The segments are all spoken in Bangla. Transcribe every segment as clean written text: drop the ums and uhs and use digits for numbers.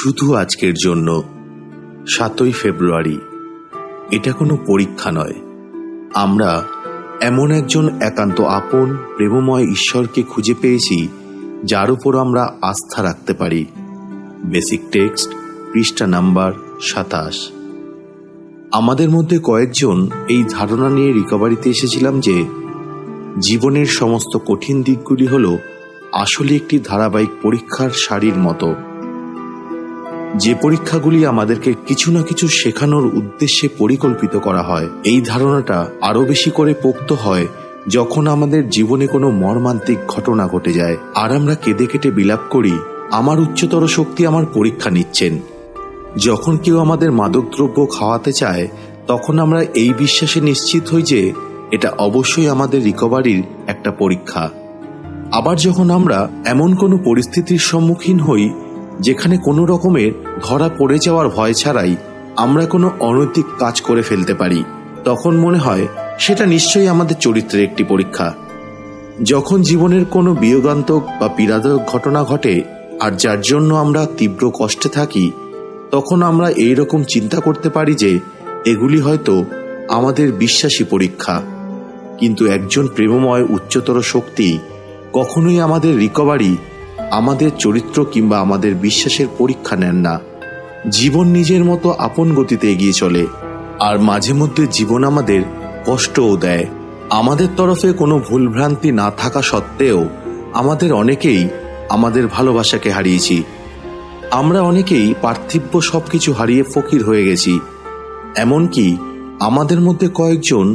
শুধু আজকের জন্য 7ই ফেব্রুয়ারি। এটা কোনো পরীক্ষা নয়। আমরা এমন একজন একান্ত আপন প্রেমময় ঈশ্বরকে খুঁজে পেয়েছি যার উপর আমরা আস্থা রাখতে পারি। বেসিক টেক্সট, পৃষ্ঠা নাম্বার 27। আমাদের মধ্যে কয়েকজন এই ধারণা নিয়ে রিকভারিতে এসেছিলাম যে জীবনের সমস্ত কঠিন দিকগুলি হল আসলে একটি ধারাবাহিক পরীক্ষার সারির মতো, যে পরীক্ষাগুলি আমাদেরকে কিছু না কিছু শেখানোর উদ্দেশ্যে পরিকল্পিত করা হয়। এই ধারণাটা আরো বেশি করে পোক্ত হয় যখন আমাদের জীবনে কোনো মর্মান্তিক ঘটনা ঘটে যায় আর আমরা কেঁদে কেটে বিলাপ করি, আমার উচ্চতর শক্তি আমার পরীক্ষা নিচ্ছেন। যখন কেউ আমাদের মাদকদ্রব্য খাওয়াতে চায় তখন আমরা এই বিশ্বাসে নিশ্চিত হই যে এটা অবশ্যই আমাদের রিকভারির একটা পরীক্ষা। আবার যখন আমরা এমন কোনো পরিস্থিতির সম্মুখীন হই যেখানে কোনো রকমের ধরা পড়ে যাওয়ার ভয় ছাড়াই আমরা কোনো অনৈতিক কাজ করে ফেলতে পারি, তখন মনে হয় সেটা নিশ্চয়ই আমাদের চরিত্রের একটি পরীক্ষা। যখন জীবনের কোনো বিয়োগান্তক বা পীড়াদায়ক ঘটনা ঘটে আর যার জন্য আমরা তীব্র কষ্টে থাকি, তখন আমরা এই রকম চিন্তা করতে পারি যে এগুলি হয়তো আমাদের বিশ্বাসী পরীক্ষা। কিন্তু একজন প্রেমময় উচ্চতর শক্তি কখনোই আমাদের রিকভারি, আমাদের চরিত্র কিংবা আমাদের বিশ্বাসের পরীক্ষা নেন না। জীবন নিজের মতো আপন গতিতে এগিয়ে চলে, আর মাঝে মধ্যে জীবন আমাদের কষ্টও দেয়। আমাদের তরফে কোনো ভুলভ্রান্তি না থাকা সত্ত্বেও আমাদের অনেকেই আমাদের ভালোবাসাকে হারিয়েছি। আমরা অনেকেই পার্থিব্য সবকিছু হারিয়ে ফকির হয়ে গেছি। এমনকি আমাদের মধ্যে কয়েকজন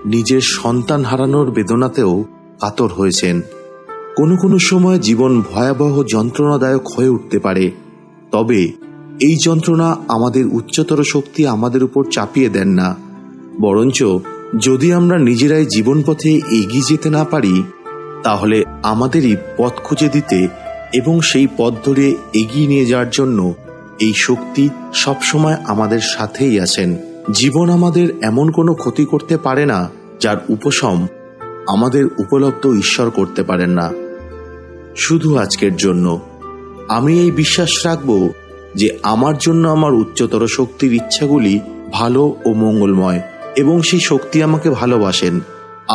নিজের সন্তান হারানোর বেদনাতেও কাতর হয়েছেন। কোনো কোনো সময় জীবন ভয়াবহ যন্ত্রণাদায়ক হয়ে উঠতে পারে, তবে এই যন্ত্রণা আমাদের উচ্চতর শক্তি আমাদের উপর চাপিয়ে দেন না। বরঞ্চ যদি আমরা নিজেরাই জীবন পথে এগিয়ে যেতে না পারি, তাহলে আমাদেরই পথ খুঁজে দিতে এবং সেই পথ ধরে এগিয়ে নিয়ে যাওয়ার জন্য এই শক্তি সবসময় আমাদের সাথেই আছেন। জীবন আমাদের এমন কোনো ক্ষতি করতে পারে না যার উপশম আমাদের উপলব্ধ ঈশ্বর করতে পারেন না। শুধু আজকের জন্য আমি এই বিশ্বাস রাখব যে আমার জন্য আমার উচ্চতর শক্তির ইচ্ছাগুলি ভালো ও মঙ্গলময়, এবং সেই শক্তি আমাকে ভালোবাসেন।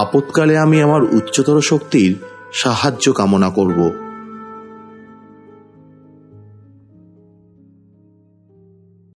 আপৎকালে আমি আমার উচ্চতর শক্তির সাহায্য কামনা করব।